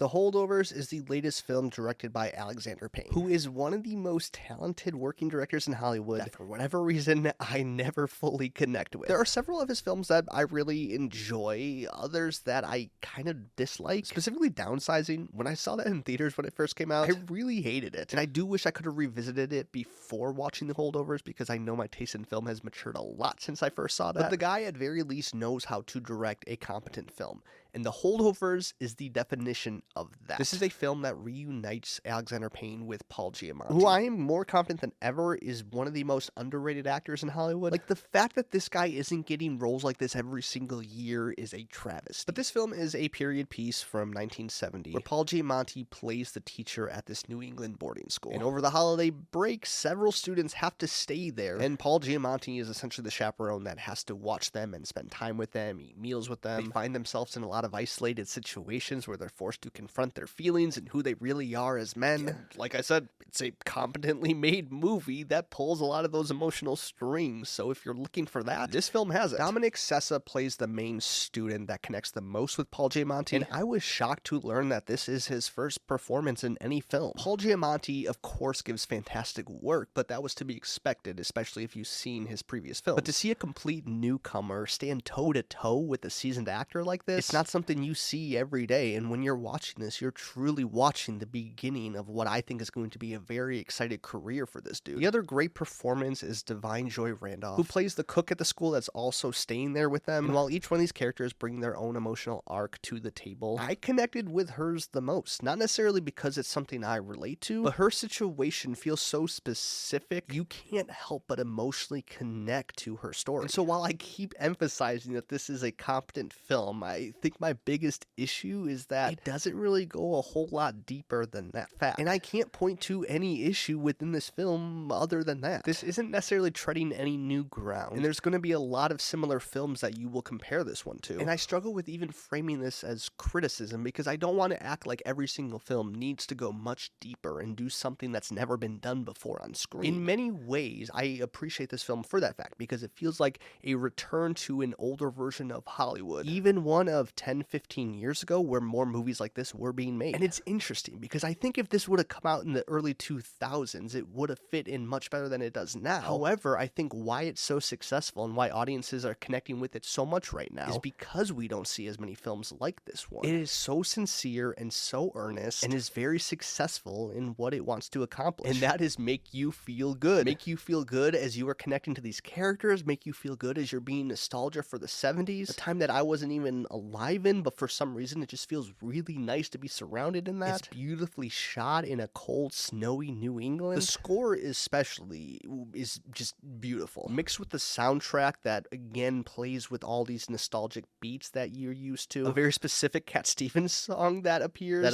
The Holdovers is the latest film directed by Alexander Payne, who is one of the most talented working directors in Hollywood that for whatever reason I never fully connect with. There are several of his films that I really enjoy, others that I kind of dislike, specifically Downsizing. When I saw that in theaters when it first came out, I really hated it, and I do wish I could have revisited it before watching The Holdovers because I know my taste in film has matured a lot since I first saw that. But the guy at very least knows how to direct a competent film, and The Holdovers is the definition of that. This is a film that reunites Alexander Payne with Paul Giamatti, who I am more confident than ever is one of the most underrated actors in Hollywood. Like, the fact that this guy isn't getting roles like this every single year is a travesty. But this film is a period piece from 1970, where Paul Giamatti plays the teacher at this New England boarding school. And over the holiday break, several students have to stay there, and Paul Giamatti is essentially the chaperone that has to watch them and spend time with them, eat meals with them. They find themselves in a lot of isolated situations where they're forced to confront their feelings and who they really are as men. And like I said, it's a competently made movie that pulls a lot of those emotional strings, so if you're looking for that, this film has it. Dominic Sessa plays the main student that connects the most with Paul Giamatti, and I was shocked to learn that this is his first performance in any film. Paul Giamatti, of course, gives fantastic work, but that was to be expected, especially if you've seen his previous films. But to see a complete newcomer stand toe-to-toe with a seasoned actor like this, it's not something you see every day, and when you're watching this, you're truly watching the beginning of what I think is going to be a very exciting career for this dude. The other great performance is Da'Vine Joy Randolph, who plays the cook at the school that's also staying there with them, and while each one of these characters bring their own emotional arc to the table, I connected with hers the most. Not necessarily because it's something I relate to, but her situation feels so specific, you can't help but emotionally connect to her story. And so while I keep emphasizing that this is a competent film, I think my biggest issue is that it doesn't really go a whole lot deeper than that fact. And I can't point to any issue within this film other than that. This isn't necessarily treading any new ground, and there's going to be a lot of similar films that you will compare this one to. And I struggle with even framing this as criticism because I don't want to act like every single film needs to go much deeper and do something that's never been done before on screen. In many ways, I appreciate this film for that fact because it feels like a return to an older version of Hollywood, even one of 10-15 years ago where more movies like this were being made. And it's interesting because I think if this would have come out in the early 2000s, it would have fit in much better than it does now. However, I think why it's so successful and why audiences are connecting with it so much right now is because we don't see as many films like this one. It is so sincere and so earnest and is very successful in what it wants to accomplish. And that is make you feel good. Make you feel good as you are connecting to these characters, make you feel good as you're being nostalgia for the 70s, a time that I wasn't even alive in, but for some reason it just feels really nice to be surrounded in that. It's beautifully shot in a cold, snowy New England. The score especially is just beautiful, mixed with the soundtrack that again plays with all these nostalgic beats that you're used to. A very specific Cat Stevens song that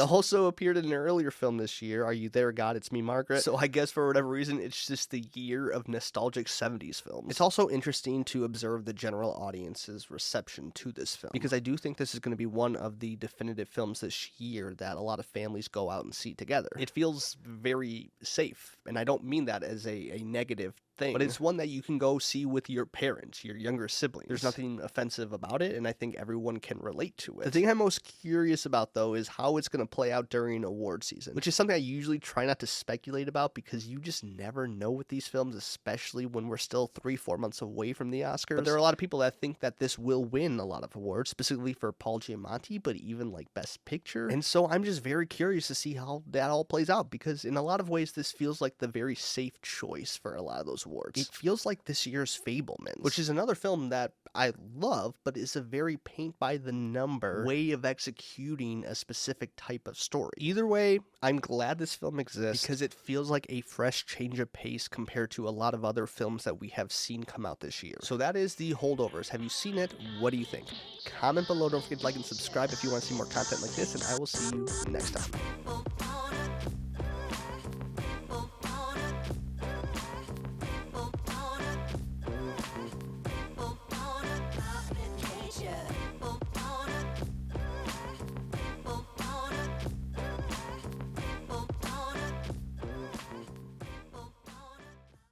also appeared in an earlier film this year, Are You There, God? It's Me, Margaret. So I guess for whatever reason, it's just the year of nostalgic 70s films. It's also interesting to observe the general audience's reception to this film, because I do think this is going to be one of the definitive films this year that a lot of families go out and see together. It feels very safe, and I don't mean that as a negative thing, but it's one that you can go see with your parents, your younger siblings. There's nothing offensive about it, and I think everyone can relate to it. The thing I'm most curious about, though, is how it's going to play out during award season, which is something I usually try not to speculate about because you just never know with these films, especially when we're still 3-4 months away from the Oscars. But there are a lot of people that think that this will win a lot of awards, specifically for Paul Giamatti, but even like Best Picture. And so I'm just very curious to see how that all plays out, because in a lot of ways, this feels like the very safe choice for a lot of those awards. It feels like this year's Fabelmans, which is another film that I love, but is a very paint-by-the-number way of executing a specific type of story. Either way, I'm glad this film exists because it feels like a fresh change of pace compared to a lot of other films that we have seen come out this year. So that is The Holdovers. Have you seen it? What do you think? Comment below. Don't forget to like and subscribe if you want to see more content like this, and I will see you next time.